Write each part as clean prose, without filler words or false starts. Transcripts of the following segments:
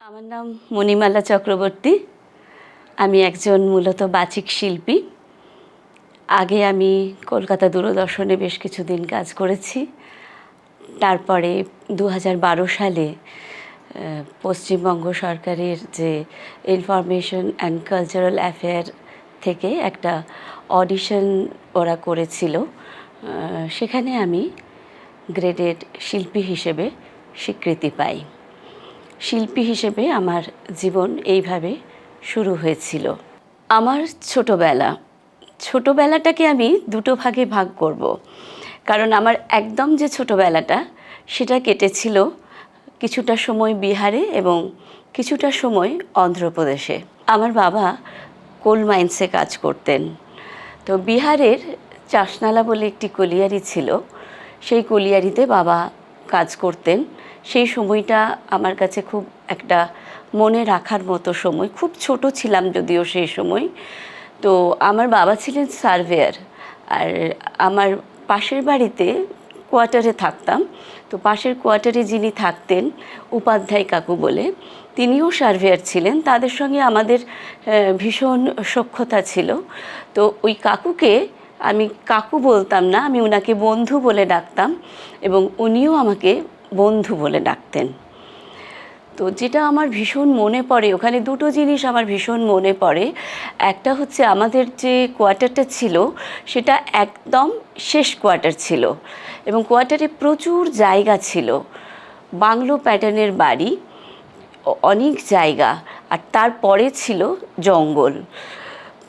আমার নাম মণিমালা চক্রবর্তী। আমি একজন মূলত বাচিক শিল্পী। আগে আমি কলকাতা দূরদর্শনে বেশ কিছুদিন কাজ করেছি। তারপরে 2012 সালে পশ্চিমবঙ্গ সরকারের যে ইনফরমেশন অ্যান্ড কালচারাল অ্যাফেয়ার থেকে একটা অডিশন ওরা করেছিল, সেখানে আমি গ্রেডেড শিল্পী হিসেবে স্বীকৃতি পাই। শিল্পী হিসেবে আমার জীবন এইভাবে শুরু হয়েছিল। আমার ছোটোবেলাটাকে আমি দুটো ভাগে ভাগ করব, কারণ আমার একদম যে ছোটোবেলাটা সেটা কেটেছিল কিছুটা সময় বিহারে এবং কিছুটা সময় অন্ধ্রপ্রদেশে। আমার বাবা কোল মাইন্সে কাজ করতেন। তো বিহারের চাষনালা বলে একটি কলিয়ারি ছিল, সেই কলিয়ারিতে বাবা কাজ করতেন। সেই সময়টা আমার কাছে খুব একটা মনে রাখার মতো সময়। খুব ছোট ছিলাম যদিও সেই সময়। তো আমার বাবা ছিলেন সার্ভেয়ার, আর আমার পাশের বাড়িতে কোয়ার্টারে থাকতাম। তো পাশের কোয়ার্টারে যিনি থাকতেন উপাধ্যায় কাকু বলে, তিনিও সার্ভেয়ার ছিলেন। তাদের সঙ্গে আমাদের ভীষণ সখ্যতা ছিল। তো ওই কাকুকে আমি কাকু বলতাম না, আমি ওনাকে বন্ধু বলে ডাকতাম এবং উনিও আমাকে বন্ধু বলে ডাকতেন। তো যেটা আমার ভীষণ মনে পড়ে, ওখানে দুটো জিনিস আমার ভীষণ মনে পড়ে। একটা হচ্ছে আমাদের যে কোয়ার্টারটা ছিল সেটা একদম শেষ কোয়ার্টার ছিল এবং কোয়ার্টারে প্রচুর জায়গা ছিল, বাংলো প্যাটার্নের বাড়ি, অনেক জায়গা, আর তারপরে ছিল জঙ্গল।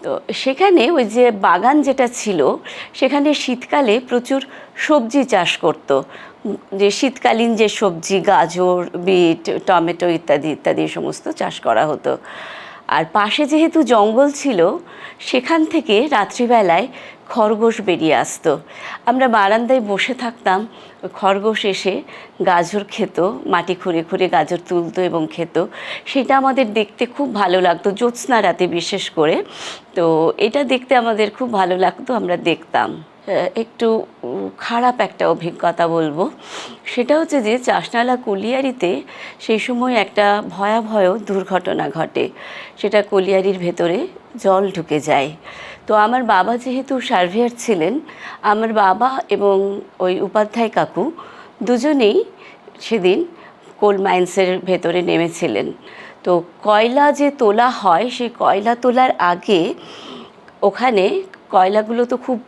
তো সেখানে ওই যে বাগান যেটা ছিল সেখানে শীতকালে প্রচুর সবজি চাষ করত, যে শীতকালীন যে সবজি, গাজর, বিট, টমেটো ইত্যাদি ইত্যাদি সমস্ত চাষ করা হতো। আর পাশে যেহেতু জঙ্গল ছিল, সেখান থেকে রাত্রিবেলায় খরগোশ বেরিয়ে আসতো। আমরা বারান্দায় বসে থাকতাম, খরগোশ এসে গাজর খেত, মাটি খুঁড়ে খুঁড়ে গাজর তুলতো এবং খেত। সেটা আমাদের দেখতে খুব ভালো লাগতো, জ্যোৎস্না রাতে বিশেষ করে। তো এটা দেখতে আমাদের খুব ভালো লাগতো, আমরা দেখতাম। একটু খারাপ একটা অভিজ্ঞতা বলবো, সেটা হচ্ছে যে চাষনালা কলিয়ারিতে সেই সময় একটা ভয়াবহ দুর্ঘটনা ঘটে। সেটা কলিয়ারির ভেতরে জল ঢুকে যায়। তো আমার বাবা যেহেতু সার্ভেয়ার ছিলেন, আমার বাবা এবং ওই উপাধ্যায় কাকু দুজনেই সেদিন কোল মাইন্সের ভেতরে নেমেছিলেন। তো কয়লা যে তোলা হয়, সেই কয়লা তোলার আগে ওখানে কয়লাগুলো তো খুব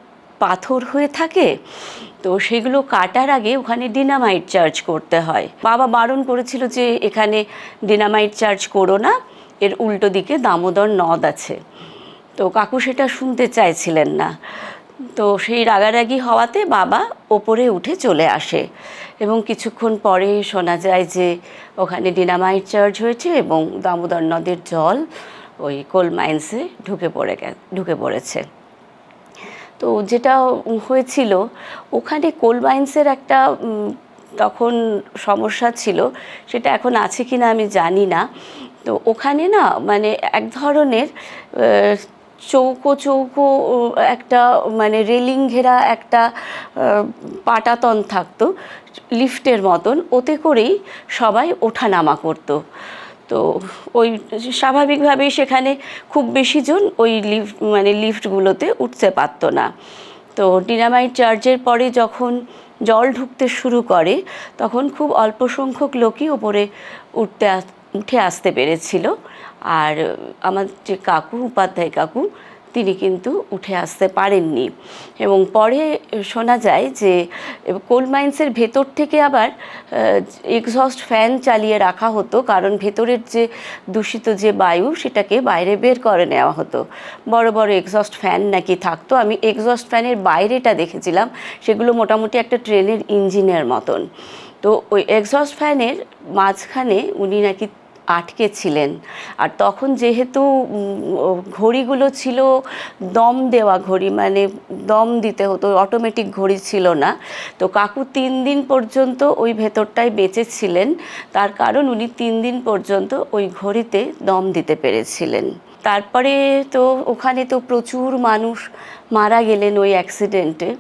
পাথর হয়ে থাকে, তো সেগুলো কাটার আগে ওখানে ডিনামাইট চার্জ করতে হয়। বাবা বারণ করেছিল যে এখানে ডিনামাইট চার্জ করো না, এর উল্টো দিকে দামোদর নদ আছে। তো কাকু সেটা শুনতে চাইছিলেন না। তো সেই রাগারাগি হওয়াতে বাবা ওপরে উঠে চলে আসে এবং কিছুক্ষণ পরে শোনা যায় যে ওখানে ডিনামাইট চার্জ হয়েছে এবং দামোদর নদের জল ওই কোল মাইন্সে ঢুকে পড়েছে। তো যেটা হয়েছিল, ওখানে কোল মাইন্সের একটা তখন সমস্যা ছিল, সেটা এখন আছে কি না আমি জানি না। তো ওখানে না মানে এক ধরনের চৌকো চৌকো একটা মানে রেলিং ঘেরা একটা পাটাতন থাকতো, লিফটের মতন, ওতে করেই সবাই ওঠানামা করতো। তো ওই স্বাভাবিকভাবেই সেখানে খুব বেশি জন ওই লিফটগুলোতে উঠতে পারতো না। তো ডিনামাইট চার্জের পরে যখন জল ঢুকতে শুরু করে, তখন খুব অল্প সংখ্যক লোকই ওপরে উঠে আসতে পেরেছিল। আর আমার যে কাকু, উপাধ্যায় কাকু, তিনি কিন্তু উঠে আসতে পারেননি। এবং পরে শোনা যায় যে কোল মাইন্সের ভেতর থেকে আবার এক্সস্ট ফ্যান চালিয়ে রাখা হতো, কারণ ভেতরের যে দূষিত যে বায়ু সেটাকে বাইরে বের করে নেওয়া হতো। বড় বড় এক্সস্ট ফ্যান নাকি থাকতো। আমি এক্সস্ট ফ্যানের বাইরেটা দেখেছিলাম, সেগুলো মোটামুটি একটা ট্রেনের ইঞ্জিনের মতন। তো ওই এক্সস্ট ফ্যানের মাঝখানে উনি নাকি আটকে ছিলেন। আর তখন যেহেতু ঘড়িগুলো ছিল দম দেওয়া ঘড়ি, মানে দম দিতে হতো, অটোমেটিক ঘড়ি ছিল না। তো কাকু 3 দিন পর্যন্ত ওই ভেতরটায় বেঁচে ছিলেন, তার কারণ উনি 3 দিন পর্যন্ত ওই ঘড়িতে দম দিতে পেরেছিলেন। তারপরে তো ওখানে তো প্রচুর মানুষ মারা গেলেন ওই অ্যাক্সিডেন্টে।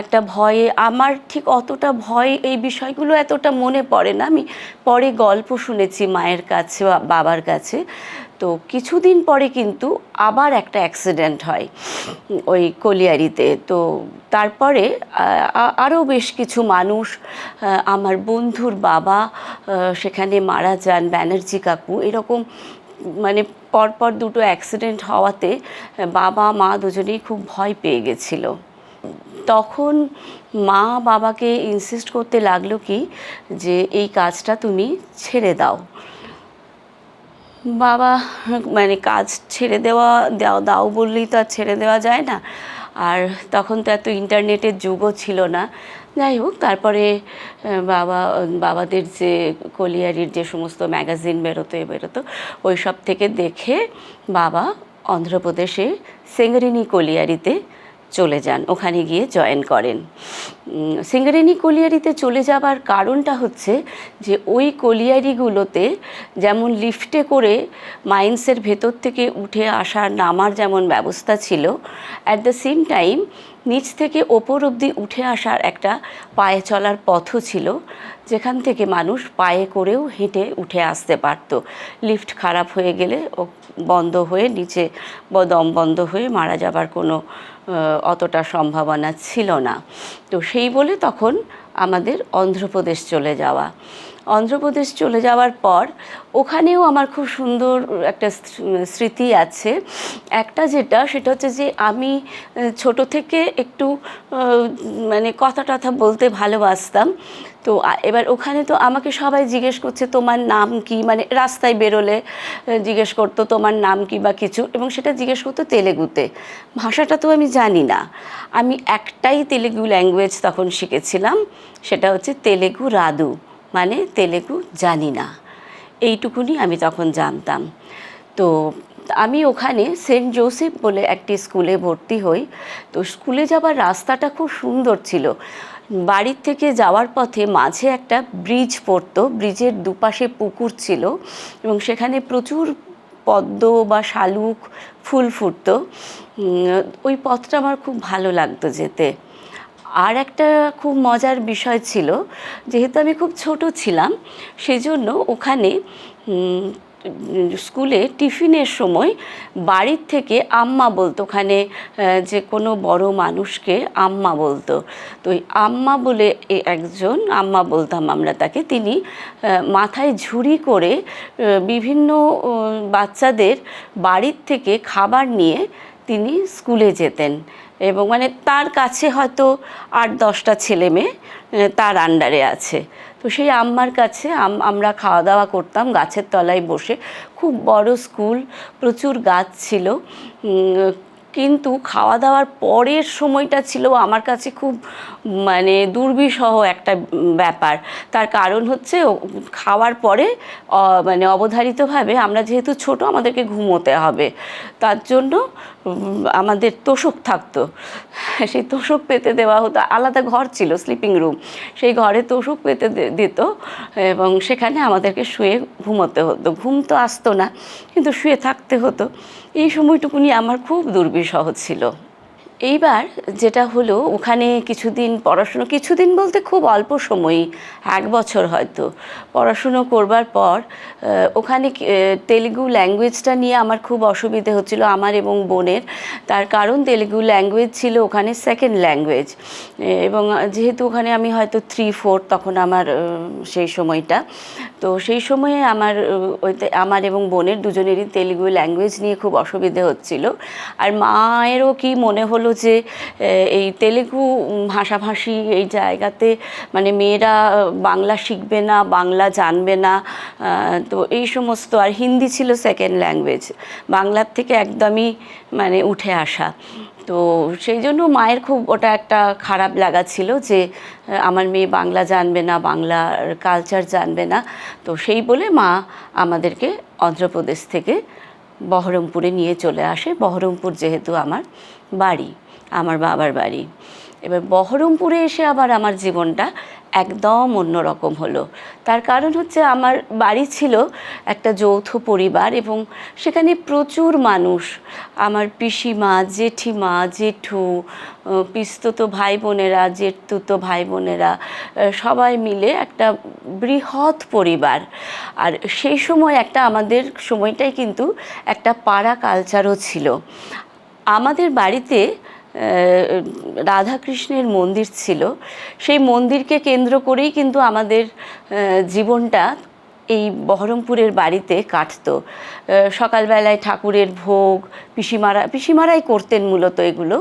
একটা ভয়ে, আমার ঠিক অতটা ভয় এই বিষয়গুলো এতটা মনে পড়ে না। আমি পরে গল্প শুনেছি মায়ের কাছে বা বাবার কাছে। তো কিছুদিন পরে কিন্তু আবার একটা অ্যাক্সিডেন্ট হয় ওই কলিয়ারিতে। তো তারপরে আরও বেশ কিছু মানুষ, আমার বন্ধুর বাবা সেখানে মারা যান, ব্যানার্জি কাকু, এরকম মানে পরপর দুটো অ্যাক্সিডেন্ট হওয়াতে বাবা মা দুজনেই খুব ভয় পেয়ে গেছিলো। তখন মা বাবাকে ইনসিস্ট করতে লাগলো কি যে এই কাজটা তুমি ছেড়ে দাও। বাবা মানে কাজ ছেড়ে দাও বললেই তো আর ছেড়ে দেওয়া যায় না। আর তখন তো এত ইন্টারনেটের যুগও ছিল না। যাই হোক, তারপরে বাবাদের যে কলিয়ারির যে সমস্ত ম্যাগাজিন বেরোতো ওই সব থেকে দেখে বাবা অন্ধ্রপ্রদেশে সিঙ্গারেনি কলিয়ারিতে চলে যান, ওখানে গিয়ে জয়েন করেন। সিঙ্গারেনি কলিয়ারিতে চলে যাবার কারণটা হচ্ছে যে ওই কলিয়ারিগুলোতে যেমন লিফটে করে মাইন্সের ভেতর থেকে উঠে আসার নামার যেমন ব্যবস্থা ছিল, অ্যাট দ্য সেম টাইম নিচ থেকে ওপর অবধি উঠে আসার একটা পায়ে চলার পথও ছিল, যেখান থেকে মানুষ পায়ে করেও হেঁটে উঠে আসতে পারত। লিফট খারাপ হয়ে গেলে ও বন্ধ হয়ে নিচে দম বন্ধ হয়ে মারা যাবার কোনো অতটা সম্ভাবনা ছিল না। তো সেই বলে তখন আমাদের অন্ধ্রপ্রদেশ চলে যাওয়ার পর ওখানেও আমার খুব সুন্দর একটা স্মৃতি আছে। একটা সেটা হচ্ছে যে আমি ছোট থেকে একটু মানে কথা টথা বলতে ভালোবাসতাম। তো এবার ওখানে তো আমাকে সবাই জিজ্ঞেস করছে তোমার নাম কি, মানে রাস্তায় বেরোলে জিজ্ঞেস করতো তোমার নাম কি বা কিছু, এবং সেটা জিজ্ঞেস করতো তেলেগুতে। ভাষাটা তো আমি জানি না। আমি একটাই তেলেগু ল্যাঙ্গুয়েজ তখন শিখেছিলাম, সেটা হচ্ছে তেলেগু রাদু, মানে তেলেগু জানি না, এইটুকুনি আমি তখন জানতাম। তো আমি ওখানে সেন্ট জোসেফ বলে একটি স্কুলে ভর্তি হই। তো স্কুলে যাবার রাস্তাটা খুব সুন্দর ছিল। বাড়ির থেকে যাওয়ার পথে মাঝে একটা ব্রিজ পড়তো, ব্রিজের দুপাশে পুকুর ছিল এবং সেখানে প্রচুর পদ্ম বা শালুক ফুল ফুটতো। ওই পথটা আমার খুব ভালো লাগতো যেতে। আর একটা খুব মজার বিষয় ছিল, যেহেতু আমি খুব ছোট ছিলাম সেজন্য ওখানে স্কুলে টিফিনের সময় বাড়ির থেকে আম্মা বলতো, ওখানে যে কোনো বড় মানুষকে আম্মা বলতো। তো ওই আম্মা বলে একজন, আম্মা বলতাম আমরা তাকে, তিনি মাথায় ঝুড়ি করে বিভিন্ন বাচ্চাদের বাড়ির থেকে খাবার নিয়ে তিনি স্কুলে যেতেন, এবং মানে তার কাছে হয়তো 8-10টা ছেলে মেয়ে তার আন্ডারে আছে। তো সেই আম্মার কাছে আমরা খাওয়া দাওয়া করতাম গাছের তলায় বসে। খুব বড় স্কুল, প্রচুর গাছ ছিল, কিন্তু খাওয়া দাওয়ার পরের সময়টা ছিল আমার কাছে খুব মানে দুর্বিষহ একটা ব্যাপার। তার কারণ হচ্ছে খাওয়ার পরে মানে অবধারিতভাবে আমরা যেহেতু ছোট, আমাদেরকে ঘুমোতে হবে, তার জন্য আমাদের তোষক থাকতো। সেই তোষক পেতে দেওয়া হতো, আলাদা ঘর ছিল স্লিপিং রুম, সেই ঘরে তোষক পেতে দিত এবং সেখানে আমাদেরকে শুয়ে ঘুমোতে হতো। ঘুম তো আসতো না, কিন্তু শুয়ে থাকতে হতো। এই সময়টুকুনি আমার খুব দুর্বিষহ ছিল। এইবার যেটা হলো, ওখানে কিছুদিন বলতে খুব অল্প সময়ই, 1 বছর হয়তো পড়াশুনো করবার পর ওখানে তেলেগু ল্যাঙ্গুয়েজটা নিয়ে আমার খুব অসুবিধে হচ্ছিল, আমার এবং বোনের। তার কারণ তেলেগু ল্যাঙ্গুয়েজ ছিল ওখানে সেকেন্ড ল্যাঙ্গুয়েজ, এবং যেহেতু ওখানে আমি হয়তো 3-4 তখন আমার সেই সময়টা, তো সেই সময়ে আমার এবং বোনের দুজনেরই তেলেগু ল্যাঙ্গুয়েজ নিয়ে খুব অসুবিধে হচ্ছিল। আর মায়েরও কি মনে হলো যে এই তেলেগু ভাষাভাষী এই জায়গাতে মানে মেয়েরা বাংলা শিখবে না, বাংলা জানবে না, তো এই সমস্ত। আর হিন্দি ছিল সেকেন্ড ল্যাঙ্গুয়েজ, বাংলার থেকে একদমই মানে উঠে আসা। তো সেই জন্য মায়ের খুব ওটা একটা খারাপ লাগা ছিল যে আমার মেয়ে বাংলা জানবে না, বাংলার কালচার জানবে না। তো সেই বলে মা আমাদেরকে অন্ধ্রপ্রদেশ থেকে বহরমপুরে নিয়ে চলে আসে। বহরমপুর যেহেতু আমার বাড়ি, আমার বাবার বাড়ি। এবার বহরমপুরে এসে আবার আমার জীবনটা একদম অন্যরকম হলো। তার কারণ হচ্ছে আমার বাড়ি ছিল একটা যৌথ পরিবার এবং সেখানে প্রচুর মানুষ, আমার পিসিমা, জেঠিমা, জেঠু, পিসতুতো ভাই বোনেরা, জেঠতুতো ভাই বোনেরা, সবাই মিলে একটা বৃহৎ পরিবার। আর সেই সময় একটা আমাদের সময়টাই কিন্তু একটা পাড়া কালচারও ছিল। আমাদের বাড়িতে রাধাকৃষ্ণের মন্দির ছিল, সেই মন্দিরকে কেন্দ্র করেই কিন্তু আমাদের জীবনটা এই বহরমপুরের বাড়িতে কাটতো। সকালবেলায় ঠাকুরের ভোগ পিসিমারাই করতেন মূলত এগুলো,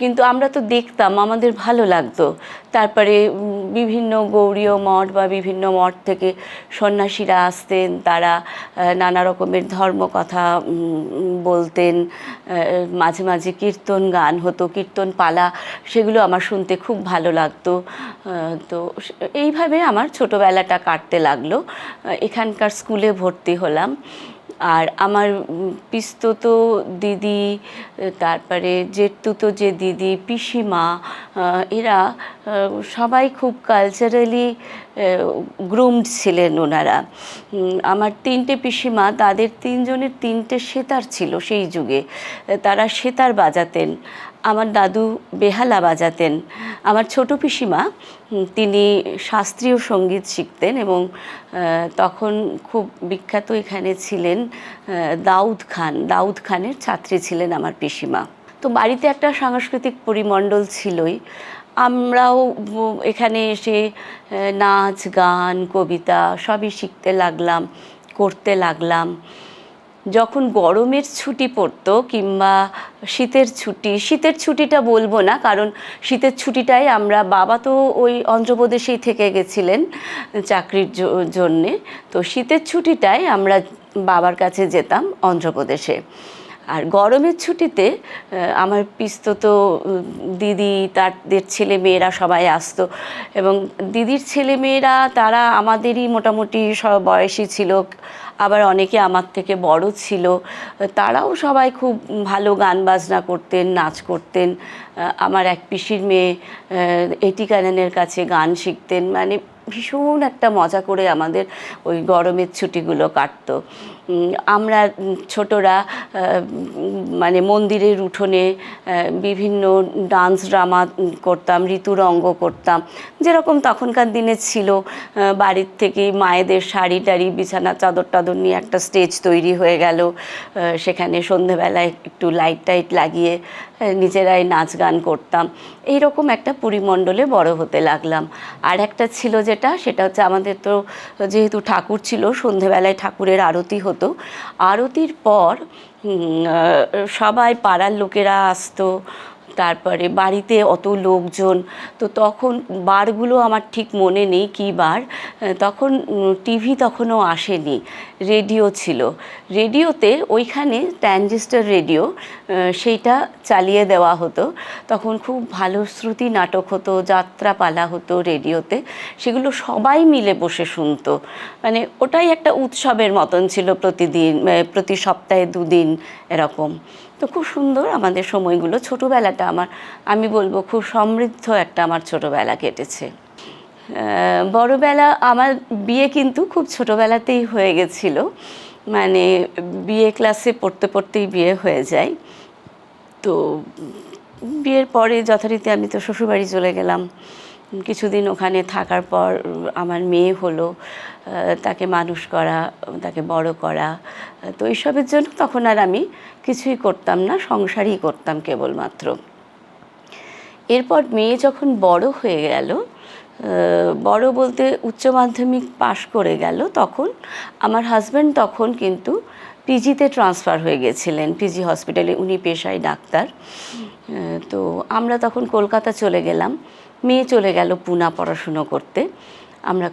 কিন্তু আমরা তো দেখতাম, আমাদের ভালো লাগতো। তারপরে বিভিন্ন গৌড়ীয় মঠ বা বিভিন্ন মঠ থেকে সন্ন্যাসীরা আসতেন, তারা নানা রকমের ধর্মকথা বলতেন, মাঝে মাঝে কীর্তন গান হতো, কীর্তন পালা, সেগুলো আমার শুনতে খুব ভালো লাগতো। তো এইভাবে আমার ছোটোবেলাটা কাটতে লাগলো। এখানকার স্কুলে ভর্তি হলাম। আর আমার পিসতুতো দিদি, তারপরে জেঠতুতো যে দিদি, পিসিমা, এরা সবাই খুব কালচারালি গ্রুমড ছিলেন ওনারা। আমার 3টে পিসিমা, তাদের 3জনের 3টে সেতার ছিল সেই যুগে, তারা সেতার বাজাতেন। আমার দাদু বেহালা বাজাতেন। আমার ছোটো পিসিমা, তিনি শাস্ত্রীয় সঙ্গীত শিখতেন এবং তখন খুব বিখ্যাত এখানে ছিলেন দাউদ খানের ছাত্রী ছিলেন আমার পিসিমা। তো বাড়িতে একটা সাংস্কৃতিক পরিমণ্ডল ছিলই। আমরাও এখানে এসে নাচ গান কবিতা সবই শিখতে লাগলাম, করতে লাগলাম। যখন গরমের ছুটি পড়তো কিংবা শীতের ছুটিটা বলবো না, কারণ শীতের ছুটিটাই বাবা তো ওই অন্ধ্রপ্রদেশেই থেকে গেছিলেন চাকরির জন্যে। তো শীতের ছুটিটায় আমরা বাবার কাছে যেতাম অন্ধ্রপ্রদেশে। আর গরমের ছুটিতে আমার পিসতুতো দিদি, তাদের ছেলে মেয়েরা সবাই আসতো এবং দিদির ছেলে মেয়েরা তারা আমাদেরই মোটামুটি সব বয়সী ছিল, আবার অনেকে আমার থেকে বড় ছিল। তারাও সবাই খুব ভালো গান বাজনা করতেন, নাচ করতেন। আমার এক পিসির মেয়ে এটি ক্যাননের কাছে গান শিখতেন। মানে ভীষণ একটা মজা করে আমাদের ওই গরমের ছুটিগুলো কাটতো। আমরা ছোটরা মানে মন্দিরের উঠোনে বিভিন্ন ডান্স ড্রামা করতাম, ঋতুরঙ্গ করতাম, যেরকম তখনকার দিনে ছিল। বাড়ির থেকে মায়েদের শাড়ি টাড়ি বিছানা চাদর টাদর নিয়ে একটা স্টেজ তৈরি হয়ে গেল, সেখানে সন্ধেবেলায় একটু লাইট টাইট লাগিয়ে নিজেরাই নাচ গান করতাম। এইরকম একটা পরিমণ্ডলে বড় হতে লাগলাম। আর একটা ছিল সেটা হচ্ছে আমাদের তো যেহেতু ঠাকুর ছিল, সন্ধেবেলায় ঠাকুরের আরতি হতো। আরতির পর সবাই পাড়ার লোকেরা আসতো, তারপরে বাড়িতে অত লোকজন। তো তখন বারগুলো আমার ঠিক মনে নেই কী বার। তখন টিভি তখনও আসেনি, রেডিও ছিল। রেডিওতে ওইখানে ট্রানজিস্টার রেডিও, সেইটা চালিয়ে দেওয়া হতো। তখন খুব ভালো শ্রুতি নাটক হতো, যাত্রাপালা হতো রেডিওতে, সেগুলো সবাই মিলে বসে শুনতো। মানে ওটাই একটা উৎসবের মতন ছিল, প্রতিদিন প্রতি সপ্তাহে 2 দিন এরকম। তো খুব সুন্দর আমাদের সময়গুলো, ছোটোবেলাটা আমি বলবো খুব সমৃদ্ধ একটা আমার ছোটোবেলা কেটেছে। বড়োবেলা আমার বিয়ে কিন্তু খুব ছোটোবেলাতেই হয়ে গেছিলো, মানে বিয়ে ক্লাসে পড়তে পড়তেই বিয়ে হয়ে যায়। তো বিয়ের পরে যথারীতি আমি তো শ্বশুরবাড়ি চলে গেলাম। কিছুদিন ওখানে থাকার পর আমার মেয়ে হলো, তাকে মানুষ করা, তাকে বড় করা। তো এইসবের জন্য তখন আর আমি কিছুই করতাম না, সংসারই করতাম কেবলমাত্র। এরপর মেয়ে যখন বড় হয়ে গেল, বড় বলতে উচ্চ মাধ্যমিক পাশ করে গেল, তখন আমার হাজব্যান্ড তখন কিন্তু পিজিতে ট্রান্সফার হয়ে গেছিলেন, পিজি হসপিটালে, উনি পেশায় ডাক্তার। তো আমরা তখন কলকাতা চলে গেলাম, মেয়ে চলে গেল পুনা পড়াশুনো করতে। আমরা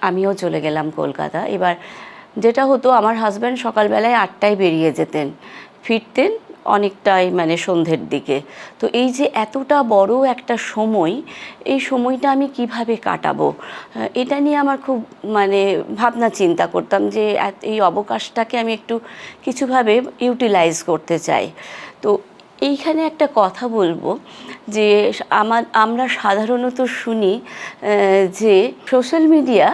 আমিও চলে গেলাম কলকাতা। এবার যেটা হতো, আমার হাজব্যান্ড সকালবেলায় 8টায় বেরিয়ে যেতেন, ফিরতেন অনেকটাই মানে সন্ধ্যের দিকে। তো এই যে এতটা বড় একটা সময়, এই সময়টা আমি কিভাবে কাটাবো, এটা নিয়ে আমার খুব মানে ভাবনা চিন্তা করতাম যে এই অবকাশটাকে আমি একটু কিছুভাবে ইউটিলাইজ করতে চাই। তো এইখানে একটা কথা বলবো যে আমরা সাধারণত শুনি যে সোশ্যাল মিডিয়া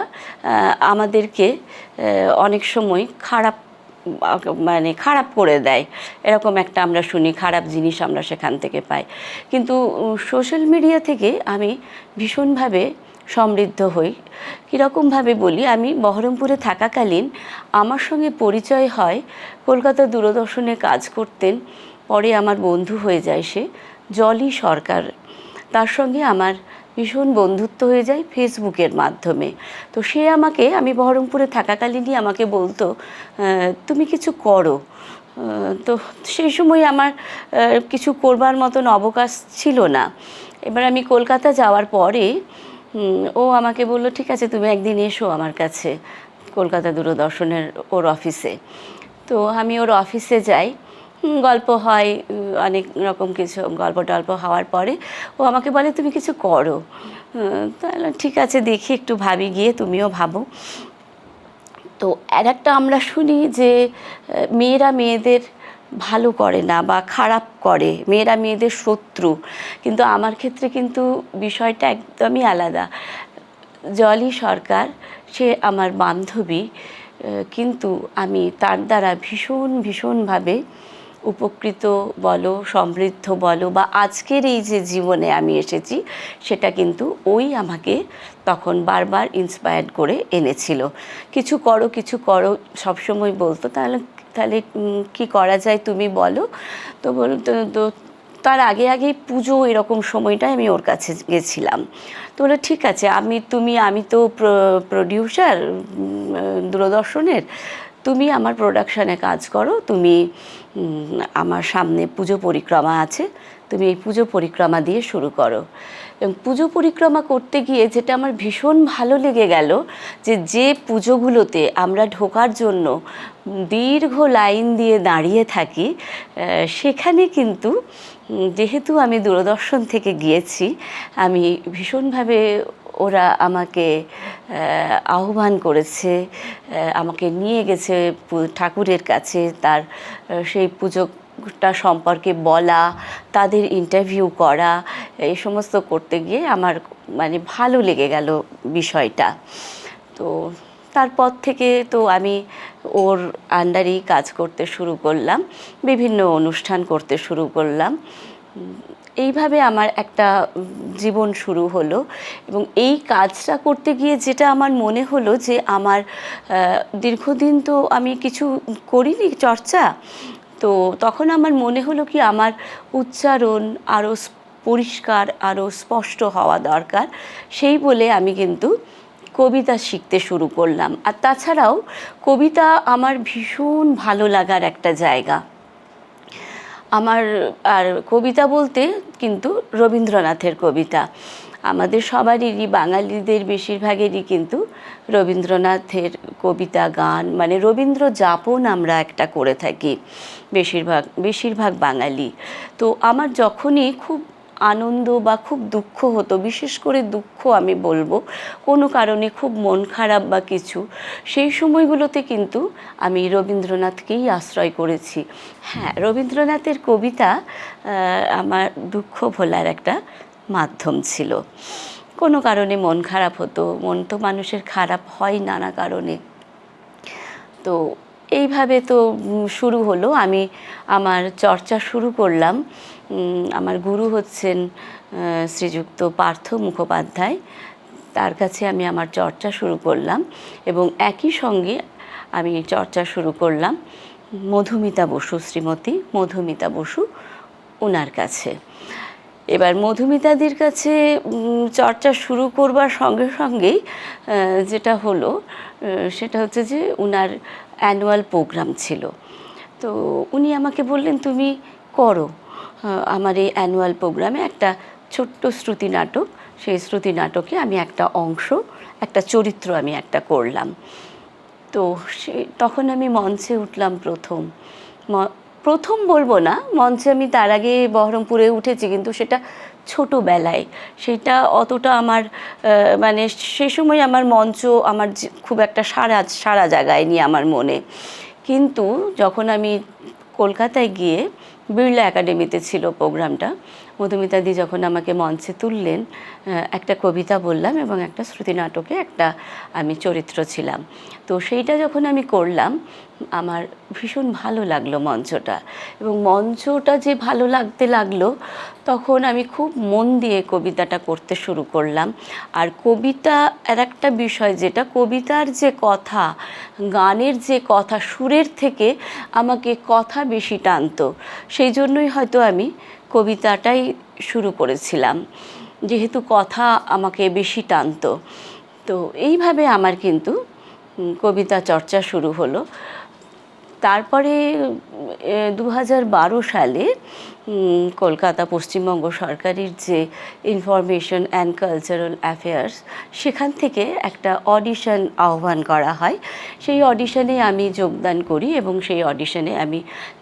আমাদেরকে অনেক সময় খারাপ করে দেয়, এরকম একটা আমরা শুনি, খারাপ জিনিস আমরা সেখান থেকে পাই। কিন্তু সোশ্যাল মিডিয়া থেকে আমি ভীষণভাবে সমৃদ্ধ হই। কীরকমভাবে বলি, আমি বহরমপুরে থাকাকালীন আমার সঙ্গে পরিচয় হয়, কলকাতা দূরদর্শনে কাজ করতেন, পরে আমার বন্ধু হয়ে যায় সে জলি সরকার। তার সঙ্গে আমার ভীষণ বন্ধুত্ব হয়ে যায় ফেসবুকের মাধ্যমে। তো সে আমি বহরমপুরে থাকাকালীনই আমাকে বলতো তুমি কিছু করো। তো সেই সময় আমার কিছু করবার মতন অবকাশ ছিল না। এবার আমি কলকাতা যাওয়ার পরে ও আমাকে বলল, ঠিক আছে তুমি একদিন এসো আমার কাছে কলকাতা দূরদর্শনের ওর অফিসে। তো আমি ওর অফিসে যাই, গল্প হয়, অনেক রকম কিছু গল্প টল্প হওয়ার পরে ও আমাকে বলে তুমি কিছু করো। তাহলে ঠিক আছে দেখি, একটু ভাবি গিয়ে, তুমিও ভাবো। তো একটা আমরা শুনি যে মেয়েরা মেয়েদের ভালো করে না বা খারাপ করে, মেয়েরা মেয়েদের শত্রু, কিন্তু আমার ক্ষেত্রে কিন্তু বিষয়টা একদমই আলাদা। জলি সরকার সে আমার বান্ধবী, কিন্তু আমি তার দ্বারা ভীষণভাবে উপকৃত বলো, সমৃদ্ধ বলো, বা আজকের এই যে জীবনে আমি এসেছি সেটা কিন্তু ওই আমাকে তখন বারবার ইন্সপায়ার্ড করে এনেছিল। কিছু করো সবসময় বলতো। তাহলে কি করা যায় তুমি বলো। তো তো তার আগেই পুজো, এরকম সময়টায় আমি ওর কাছে গেছিলাম। তো বলে ঠিক আছে, আমি তো প্রডিউসার দূরদর্শনের, তুমি আমার প্রোডাকশানে কাজ করো, তুমি আমার সামনে পুজো পরিক্রমা আছে, তুমি এই পুজো পরিক্রমা দিয়ে শুরু করো। এবং পুজো পরিক্রমা করতে গিয়ে যেটা আমার ভীষণ ভালো লেগে গেল, যে পুজোগুলোতে আমরা ঢোকার জন্য দীর্ঘ লাইন দিয়ে দাঁড়িয়ে থাকি, সেখানে কিন্তু যেহেতু আমি দূরদর্শন থেকে গিয়েছি, আমি ভীষণভাবে ওরা আমাকে আহ্বান করেছে, আমাকে নিয়ে গেছে ঠাকুরের কাছে, তার সেই পুজোটা সম্পর্কে বলা, তাদের ইন্টারভিউ করা, এই সমস্ত করতে গিয়ে আমার ভালো লেগে গেল বিষয়টা। তো তারপর থেকে তো আমি ওর আন্ডারেই কাজ করতে শুরু করলাম, বিভিন্ন অনুষ্ঠান করতে শুরু করলাম। এইভাবে আমার একটা জীবন শুরু হলো। এবং এই কাজটা করতে গিয়ে যেটা আমার মনে হলো যে আমার দীর্ঘদিন তো আমি কিছু করিনি চর্চা, তো তখন আমার মনে হলো কি আমার উচ্চারণ আরও পরিষ্কার, আরও স্পষ্ট হওয়া দরকার। সেই বলে আমি কিন্তু কবিতা শিখতে শুরু করলাম। আর তাছাড়াও কবিতা আমার ভীষণ ভালো লাগার একটা জায়গা। আর কবিতা বলতে কিন্তু রবীন্দ্রনাথের কবিতা, আমাদের সবারই, বাঙালিদের বেশিরভাগেরই কিন্তু রবীন্দ্রনাথের কবিতা, গান, রবীন্দ্র যাপন আমরা একটা করে থাকি বেশিরভাগ বাঙালি। তো আমার যখনই খুব আনন্দ বা খুব দুঃখ হতো, বিশেষ করে দুঃখ আমি বলবো, কোনো কারণে খুব মন খারাপ বা কিছু, সেই সময়গুলোতে কিন্তু আমি রবীন্দ্রনাথকেই আশ্রয় করেছি। হ্যাঁ, রবীন্দ্রনাথের কবিতা আমার দুঃখ ভোলার একটা মাধ্যম ছিল। কোনো কারণে মন খারাপ হতো, মন তো মানুষের খারাপ হয় নানা কারণে। তো এইভাবে তো শুরু হলো, আমি আমার চর্চা শুরু করলাম। আমার গুরু হচ্ছেন শ্রীযুক্ত পার্থ মুখোপাধ্যায়, তার কাছে আমি আমার চর্চা শুরু করলাম। এবং একই সঙ্গে আমি চর্চা শুরু করলাম মধুমিতা বসু, শ্রীমতী মধুমিতা বসু, ওনার কাছে। এবার মধুমিতাদির কাছে চর্চা শুরু করবার সঙ্গে সঙ্গেই যেটা হলো সেটা হচ্ছে যে ওনার অ্যানুয়াল প্রোগ্রাম ছিল। তো উনি আমাকে বললেন তুমি করো আমার এই অ্যানুয়াল প্রোগ্রামে একটা ছোট্ট শ্রুতি নাটক, সেই শ্রুতি নাটকে আমি একটা অংশ, একটা চরিত্র আমি একটা করলাম। তো তখন আমি মঞ্চে উঠলাম প্রথম বলবো না, মঞ্চে আমি তার আগে বহরমপুরে উঠেছি, কিন্তু সেটা ছোটোবেলায়, সেটা অতটা আমার সে সময় আমার মঞ্চ আমার খুব একটা সারা জায়গায় নিয়ে আমার মনে। কিন্তু যখন আমি কলকাতায় গিয়ে বিড়লা একাডেমিতে ছিল প্রোগ্রামটা। মধুমিতাদি যখন আমাকে মঞ্চে তুললেন, একটা কবিতা বললাম এবং একটা শ্রুতি নাটকে একটা আমি চরিত্র ছিলাম। তো সেইটা যখন আমি করলাম, আমার ভীষণ ভালো লাগলো মঞ্চটা, এবং মঞ্চটা যে ভালো লাগতে লাগলো, তখন আমি খুব মন দিয়ে কবিতাটা করতে শুরু করলাম। আর কবিতা আর একটা বিষয়, যেটা কবিতার যে কথা, গানের যে কথা, সুরের থেকে আমাকে কথা বেশি টানতো। সেই জন্যই হয়তো আমি কবিতাটাই শুরু করেছিলাম, যেহেতু কথা আমাকে বেশি টানতো। তো এইভাবে আমার কিন্তু কবিতা চর্চা শুরু হলো। তারপরে 2012 সালে কলকাতা পশ্চিমবঙ্গ সরকারের যে ইনফরমেশন অ্যান্ড কালচারাল অ্যাফেয়ার্স, সেখান থেকে একটা অডিশন আহ্বান করা হয়। সেই অডিশনে আমি যোগদান করি এবং সেই অডিশনে আমি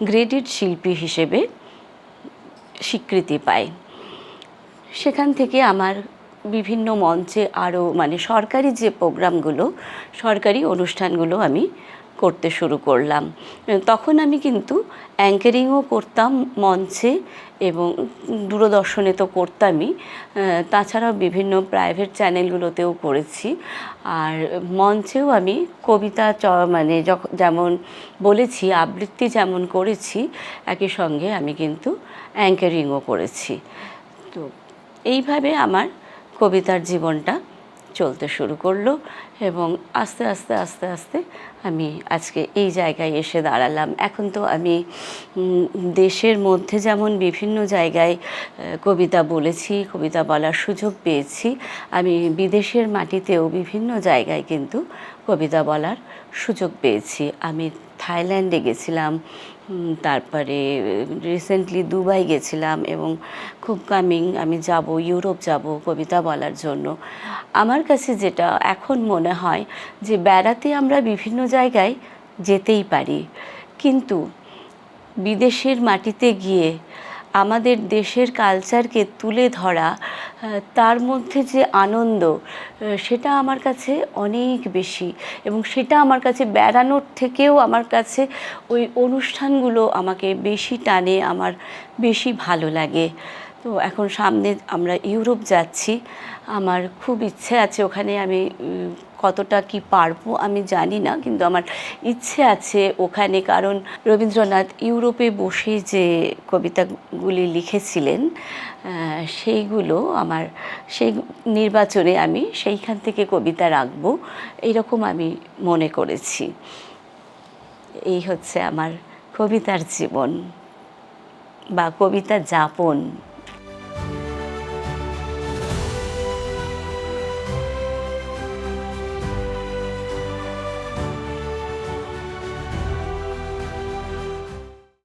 গ্রেডেড শিল্পী হিসেবে স্বীকৃতি পাই। সেখান থেকে আমার বিভিন্ন মঞ্চে আরও সরকারি যে প্রোগ্রামগুলো, সরকারি অনুষ্ঠানগুলো আমি করতে শুরু করলাম। তখন আমি কিন্তু অ্যাঙ্কারিংও করতাম মঞ্চে, এবং দূরদর্শনে তো করতামই, তাছাড়াও বিভিন্ন প্রাইভেট চ্যানেলগুলোতেও করেছি। আর মঞ্চেও আমি কবিতা যেমন বলেছি, আবৃত্তি যেমন করেছি, একই সঙ্গে আমি কিন্তু অ্যাঙ্কারিংও করেছি। তো এইভাবে আমার কবিতার জীবনটা চলতে শুরু করলো, এবং আস্তে আস্তে আস্তে আস্তে আমি আজকে এই জায়গায় এসে দাঁড়ালাম। এখন তো আমি দেশের মধ্যে যেমন বিভিন্ন জায়গায় কবিতা বলেছি, কবিতা বলার সুযোগ পেয়েছি, আমি বিদেশের মাটিতেও বিভিন্ন জায়গায় কিন্তু কবিতা বলার সুযোগ পেয়েছি। আমি থাইল্যান্ডে গেছিলাম, তারপরে রিসেন্টলি দুবাই গেছিলাম, এবং খুব আমি যাব, ইউরোপ যাব কবিতা বলার জন্য। আমার কাছে যেটা এখন মনে হয় যে বেড়াতে আমরা বিভিন্ন জায়গায় যেতেই পারি, কিন্তু বিদেশের মাটিতে গিয়ে আমাদের দেশের কালচারকে তুলে ধরা, তার মধ্যে যে আনন্দ, সেটা আমার কাছে অনেক বেশি, এবং সেটা আমার কাছে বেড়ানোর থেকেও আমার কাছে ওই অনুষ্ঠানগুলো আমাকে বেশি টানে, আমার বেশি ভালো লাগে। তো এখন সামনে আমরা ইউরোপ যাচ্ছি, আমার খুব ইচ্ছে আছে ওখানে আমি কতটা কি পারবো আমি জানি না, কিন্তু আমার ইচ্ছে আছে ওখানে, কারণ রবীন্দ্রনাথ ইউরোপে বসে যে কবিতাগুলি লিখেছিলেন, সেইগুলো আমার সেই নির্বাচনে আমি সেইখান থেকে কবিতা রাখবো, এইরকম আমি মনে করেছি। এই হচ্ছে আমার কবিতার জীবন বা কবিতা যাপন।